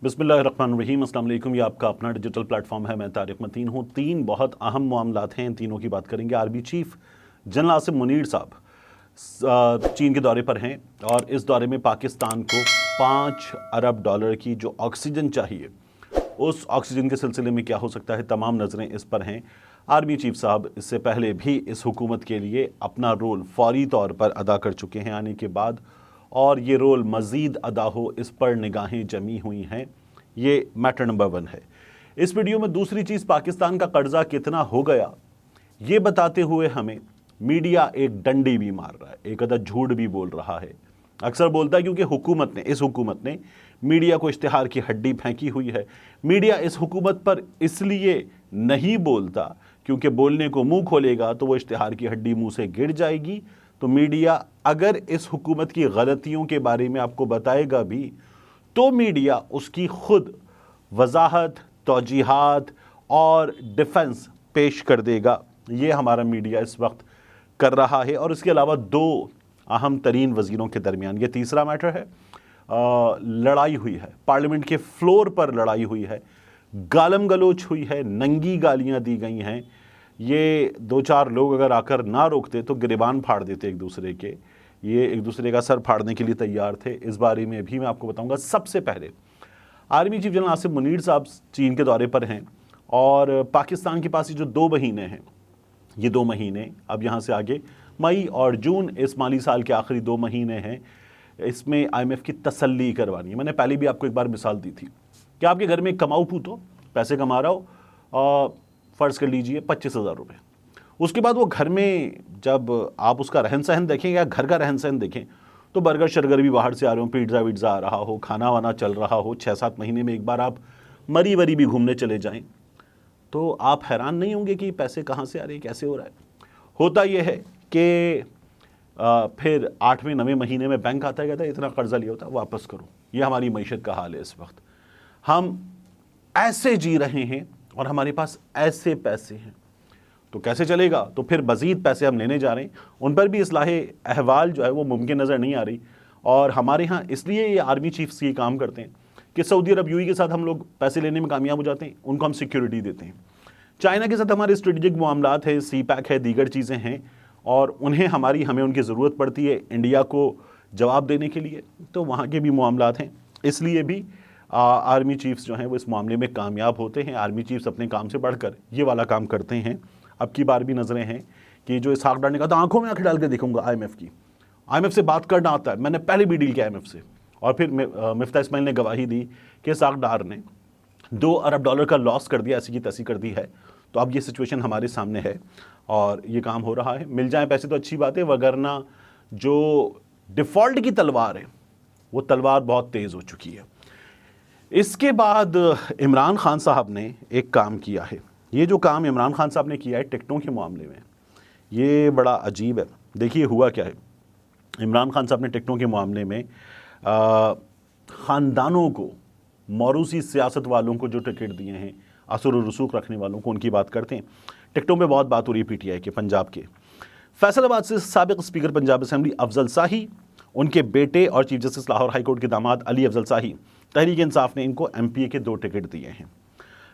बिस्मिल्लाहिर्रहमानिर्रहीम। अस्सलाम वालेकुम। ये आपका अपना डिजिटल प्लेटफॉर्म है। मैं तारिक मतीन हूँ। तीन बहुत अहम मामलात हैं, इन तीनों की बात करेंगे। Army chief general Asim Munir साहब चीन के दौरे पर हैं और इस दौरे में पाकिस्तान को $5 अरब की जो ऑक्सीजन चाहिए, उस ऑक्सीजन के सिलसिले में क्या हो सकता है, तमाम नज़रें इस पर हैं। आर्मी चीफ साहब इससे पहले भी इस हुकूमत के लिए अपना रोल फौरी तौर पर अदा कर चुके हैं आने के बाद, और ये रोल मज़ीद अदा हो, इस पर निगाहें जमी हुई हैं। ये मैटर नंबर 1 है। इस वीडियो में दूसरी चीज़, पाकिस्तान का कर्जा कितना हो गया, ये बताते हुए हमें मीडिया एक डंडी भी मार रहा है, एक अदा झूठ भी बोल रहा है। अक्सर बोलता है क्योंकि इस हुकूमत ने मीडिया को इश्तिहार की हड्डी फेंकी हुई है। मीडिया इस हुकूमत पर इसलिए नहीं बोलता क्योंकि बोलने को मुंह खोलेगा तो वो इश्तिहार की हड्डी मुंह से गिर जाएगी। तो मीडिया अगर इस हुकूमत की गलतियों के बारे में आपको बताएगा भी, तो मीडिया उसकी खुद वजाहत, तौजीहात और डिफेंस पेश कर देगा। ये हमारा मीडिया इस वक्त कर रहा है। और इसके अलावा दो अहम तरीन वज़ीरों के दरमियान ये तीसरा मैटर है, लड़ाई हुई है, पार्लियामेंट के फ्लोर पर लड़ाई हुई है, गालम गलोच हुई है, नंगी गालियां दी गई हैं। ये दो चार लोग अगर आकर ना रोकते तो गिरेबान फाड़ देते एक दूसरे के। ये एक दूसरे का सर फाड़ने के लिए तैयार थे। इस बारे में भी मैं आपको बताऊंगा। सबसे पहले army chief general Asim Munir साहब चीन के दौरे पर हैं और पाकिस्तान के पास ये जो 2 महीने हैं, ये 2 महीने अब यहाँ से आगे मई और जून, इस माली साल के आखिरी 2 महीने हैं, इसमें IMF की तसल्ली करवानी है। मैंने पहले भी आपको एक बार मिसाल दी थी कि आपके घर में एक कमाऊ पूत हो, पैसे कमा रहा हो, फ़र्ज़ कर लीजिए 25,000 रुपये। उसके बाद वो घर में जब आप उसका रहन सहन देखें या घर का रहन सहन देखें तो बर्गर शर्गर भी बाहर से आ रहे हो, पिज़्ज़ा विज़्ज़ा आ रहा हो, खाना वाना चल रहा हो, 6-7 महीने में एक बार आप मरी वरी भी घूमने चले जाएं, तो आप हैरान नहीं होंगे कि पैसे कहाँ से आ रहे हैं, कैसे हो रहा है। होता यह है कि फिर 8वें 9वें महीने में बैंक आता है, कहता है इतना कर्जा लिया होता वापस करो। ये हमारी मईशत का हाल है इस वक्त। हम ऐसे जी रहे हैं और हमारे पास ऐसे पैसे हैं, तो कैसे चलेगा। तो फिर मज़ीद पैसे हम लेने जा रहे हैं, उन पर भी इस्लाहे अहवाल जो है वो मुमकिन नज़र नहीं आ रही। और हमारे यहाँ इसलिए ये आर्मी चीफ्स ये काम करते हैं कि सऊदी अरब UAE के साथ हम लोग पैसे लेने में कामयाब हो जाते हैं, उनको हम सिक्योरिटी देते हैं। चाइना के साथ हमारे स्ट्रेटेजिक मामलात है, CPEC है, दीगर चीज़ें हैं, और हमें उनकी ज़रूरत पड़ती है इंडिया को जवाब देने के लिए, तो वहाँ के भी मामलात हैं। इसलिए भी आर्मी चीफ्स जो हैं वो इस मामले में कामयाब होते हैं। आर्मी चीफ्स अपने काम से बढ़कर ये वाला काम करते हैं। अब की बार भी नज़रें हैं कि जो इसहाक डार ने कहा था आंखों में आंखें डाल के देखूंगा IMF से बात करना आता है, मैंने पहले भी डील किया IMF से। और फिर मिफ्ता इस्माइल ने गवाही दी कि इसहाक डार ने $2 अरब का लॉस कर दिया, ऐसी की तैसी कर दी है। तो अब ये सिचुएशन हमारे सामने है और ये काम हो रहा है। मिल जाए पैसे तो अच्छी बात है, वगरना जो डिफ़ॉल्ट की तलवार है वो तलवार बहुत तेज़ हो चुकी है। इसके बाद इमरान खान साहब ने एक काम किया है। ये जो काम इमरान खान साहब ने किया है टिकटों के मामले में, ये बड़ा अजीब है। देखिए हुआ क्या है। इमरान खान साहब ने टिकटों के मामले में ख़ानदानों को, मौरूसी सियासत वालों को जो टिकट दिए हैं, असर और रसूख रखने वालों को, उनकी बात करते हैं। टिकटों में बहुत बात हो रही है PTI के, पंजाब के फैसलाबाद से साबिक़ स्पीकर पंजाब असेंबली अफजल शाही, उनके बेटे और chief justice Lahore high court के दामाद अली अफजल शाही, तहरीक इंसाफ ने इनको MPA के 2 टिकट दिए हैं।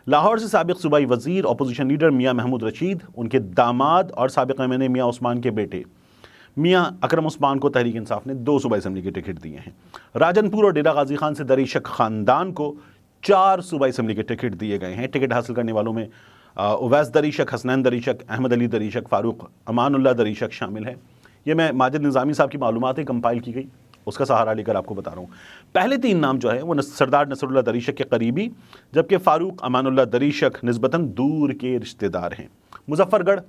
लाहौर से साबिक़ सूबाई वज़ीर अपोजिशन लीडर मियाँ महमूद रशीद, उनके दामाद और साबिक़ MNA मियाँ उस्मान के बेटे मियाँ अकरम उस्मान को तहरीक इंसाफ ने 2 सूबाई असेंबली के टिकट दिए हैं। राजनपुर और डेरा गाजी खान से दरीशक ख़ानदान को 4 सूबाई असेंबली के टिकट दिए गए हैं। टिकट हासिल करने वालों में उवैस दरीशक, हसनैन दरीशक, अहमद अली दरीशक, फ़ारूक अमानुल्लाह दरीशक शामिल है। ये मैं माजिद निज़ामी साहब की मालूमात कंपाइल की गई, उसका सहारा लेकर आपको बता रहा हूँ। पहले 3 नाम जो है वो सरदार नसरुल्लाह दरीशक के करीबी, जबकि फ़ारूक अमानुल्लाह दरीशक निस्बतन दूर के रिश्तेदार हैं। मुजफ्फरगढ़,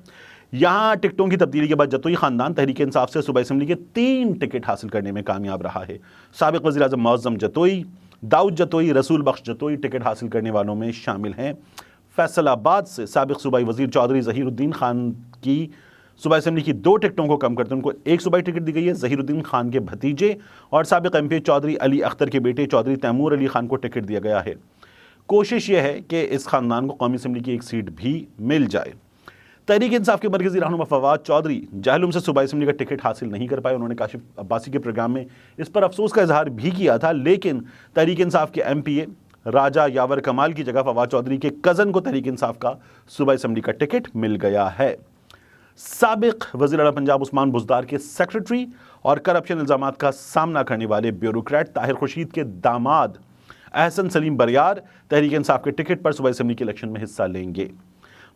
यहाँ टिकटों की तब्दीली के बाद जतोई ख़ानदान तहरीक इंसाफ से सूबाई असेंबली के 3 टिकट हासिल करने में कामयाब रहा है। साबिक़ वज़ीर आज़म मुअज़्ज़म जतोई, दाऊद जतोई, रसूल बख्श जतोई टिकट हासिल करने वालों में शामिल हैं। फैसलाबाद से साबिक़ सूबाई वज़ीर चौधरी ज़हीरुद्दीन खान की सूबाई असेंबली की 2 टिकटों को कम करते उनको 1 सूबाई टिकट दी गई है। ज़हीरुद्दीन खान के भतीजे और साबिक़ MP चौधरी अली अख्तर के बेटे चौधरी तैमूर अली खान को टिकट दिया गया है। कोशिश यह है कि इस ख़ानदान को कौमी असेंबली की 1 सीट भी मिल जाए। तहरीक इंसाफ के मरकज़ी रहनुमा फवाद चौधरी जहलुम से सूबाई असेंबली का टिकट हासिल नहीं कर पाए। उन्होंने काशिफ अब्बासी के प्रोग्राम में इस पर अफसोस का इजहार भी किया था, लेकिन तहरीक इंसाफ के MPA राजा यावर कमाल की जगह फवाद चौधरी के कज़न को तहरीक इंसाफ का सूबाई असम्बली का टिकट मिल गया है। साबिक वज़ीर आला पंजाब उस्मान बुज़दार के सेक्रेटरी और करप्शन इल्ज़ामात का सामना करने वाले ब्यूरोक्रेट ताहिर खुर्शीद के दामाद अहसन सलीम बरियार तहरीक इंसाफ के टिकट पर सूबाई असम्बली के इलेक्शन में हिस्सा लेंगे।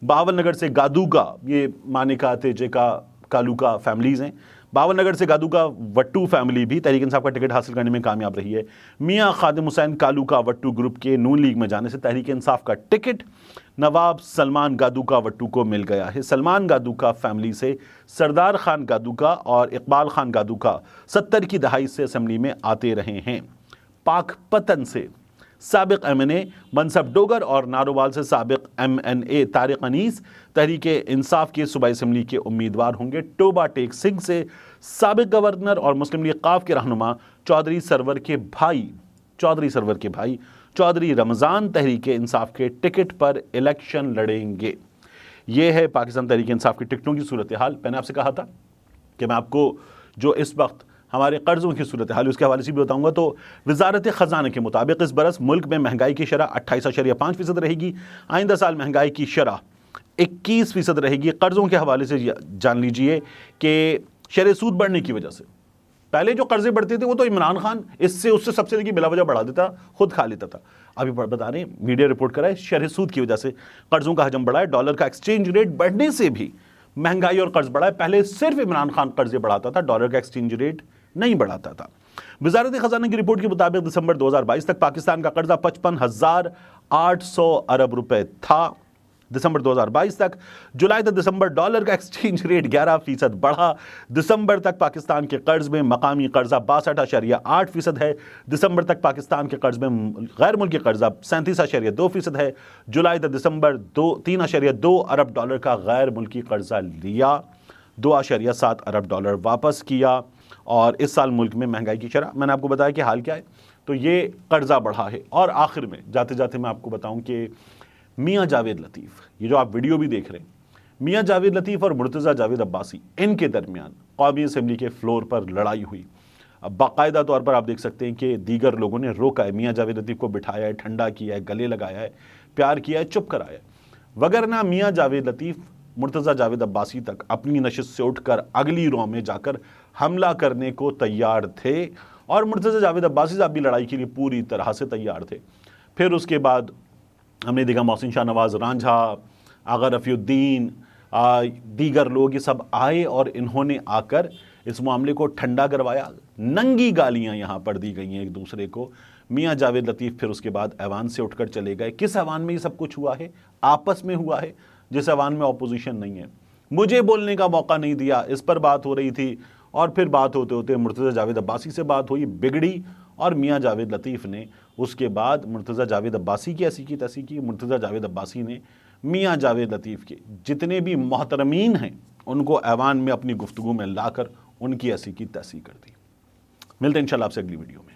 बावलनगर से गादूगा, ये मानिका तेजे का कालूका फैमिलीज़ हैं, बावलनगर से गादूगा वट्टू फैमिली भी तहरीक इंसाफ का टिकट हासिल करने में कामयाब रही है। मियां खादिम हुसैन कालूका वट्टू ग्रुप के नून लीग में जाने से तहरीक इंसाफ का टिकट नवाब सलमान गादूका वट्टू को मिल गया है। सलमान गादूका फैमिली से सरदार खान गादूका और इकबाल खान गादूका 70 की दहाई से असम्बली में आते रहे हैं। पाकपतन से साबिक MNA मनसब डोगर और नारोवाल से साबिक MNA तारिक अनीस तहरीक इंसाफ के सूबाई असम्बली के उम्मीदवार होंगे। टोबा टेक सिंह से साबिक गवर्नर और मुस्लिम लीग काफ के रहनुमा चौधरी सरवर के भाई चौधरी रमज़ान तहरीक इंसाफ के टिकट पर इलेक्शन लड़ेंगे। ये है पाकिस्तान तहरीक इंसाफ की टिकटों की सूरत हाल। मैंने आपसे कहा था कि मैं आपको जो इस वक्त हमारे कर्ज़ों की सूरत हाल उसके हवाले से भी बताऊंगा। तो वजारत ख़जाना के मुताबिक इस बरस मुल्क में महंगाई की शरह 28.5% रहेगी। आइंदा साल महंगाई की शरह 21% रहेगी। कर्ज़ों के हवाले से जान लीजिए कि शरह सूद बढ़ने की वजह से पहले जो कर्जे बढ़ते थे वो तो इमरान खान इससे उससे सब्सिडी की बिला वजह बढ़ा देता, खुद खा लेता था। अभी बता रहे मीडिया रिपोर्ट करा है शरह सूद की वजह से कर्जों का हजम बढ़ा है। डॉलर का एक्सचेंज रेट बढ़ने से भी महंगाई और कर्ज बढ़ा है। पहले सिर्फ इमरान खान कर्जे बढ़ाता था, डॉलर का एक्सचेंज रेट नहीं बढ़ाता था। वजारत खजाना की रिपोर्ट के मुताबिक दिसंबर 2022 तक पाकिस्तान का कर्जा 55,800 अरब रुपए था। दिसंबर 2022 तक जुलाई तक दिसंबर डॉलर का एक्सचेंज रेट 11% बढ़ा। दिसंबर तक पाकिस्तान के कर्ज में मकामी कर्जा 62.8% है। दिसंबर तक पाकिस्तान के कर्ज में गैर मुल्की कर्जा 37.2% है। जुलाई तक दिसंबर 3.2 अरब डॉलर का गैर मुल्की कर्जा लिया, 2.7 अरब डॉलर वापस किया। और इस साल मुल्क में महंगाई की शरह मैंने आपको बताया कि हाल क्या है, तो ये कर्जा बढ़ा है। और आखिर में जाते जाते मैं आपको बताऊं कि मियां जावेद लतीफ़, ये जो आप वीडियो भी देख रहे हैं, मियां जावेद लतीफ़ और मुर्तज़ा जावेद अब्बासी, इनके दरमियान कौमी असम्बली के फ्लोर पर लड़ाई हुई। अब बाकायदा तौर पर आप देख सकते हैं कि दीगर लोगों ने रोका है, मियां जावेद लतीफ़ को बिठाया है, ठंडा किया है, गले लगाया है, प्यार किया है, चुप कराया है। वगरना मियां जावेद लतीफ़ मुर्तज़ा जावेद अब्बासी तक अपनी नशिस्त से उठकर अगली रो में जाकर हमला करने को तैयार थे और मुर्तज़ा जावेद अब्बासी साहब भी लड़ाई के लिए पूरी तरह से तैयार थे। फिर उसके बाद हमने देखा मोहसिन शाह नवाज़, रांझा, आगा रफ़ीउद्दीन, दीगर लोग ये सब आए और इन्होंने आकर इस मामले को ठंडा करवाया। नंगी गालियां यहाँ पर दी गई हैं एक दूसरे को। मियां जावेद लतीफ़ फिर उसके बाद ऐवान से उठकर चले गए। किस ऐवान में ये सब कुछ हुआ है? आपस में हुआ है, जिस ऐवान में ऑपोजिशन नहीं है। मुझे बोलने का मौका नहीं दिया, इस पर बात हो रही थी। और फिर बात होते होते मुर्तज़ा जावेद अब्बासी से बात हुई, बिगड़ी, और मियां जावेद लतीफ़ ने उसके बाद मुर्तज़ा जावेद अब्बासी की ऐसी की तैसी की। मुर्तज़ा जावेद अब्बासी ने मियां जावेद लतीफ़ के जितने भी मोहतरमीन हैं उनको ऐवान में अपनी गुफ्तगू में लाकर उनकी ऐसी की तैसी कर दी। मिलते हैं इंशाल्लाह आपसे अगली वीडियो में।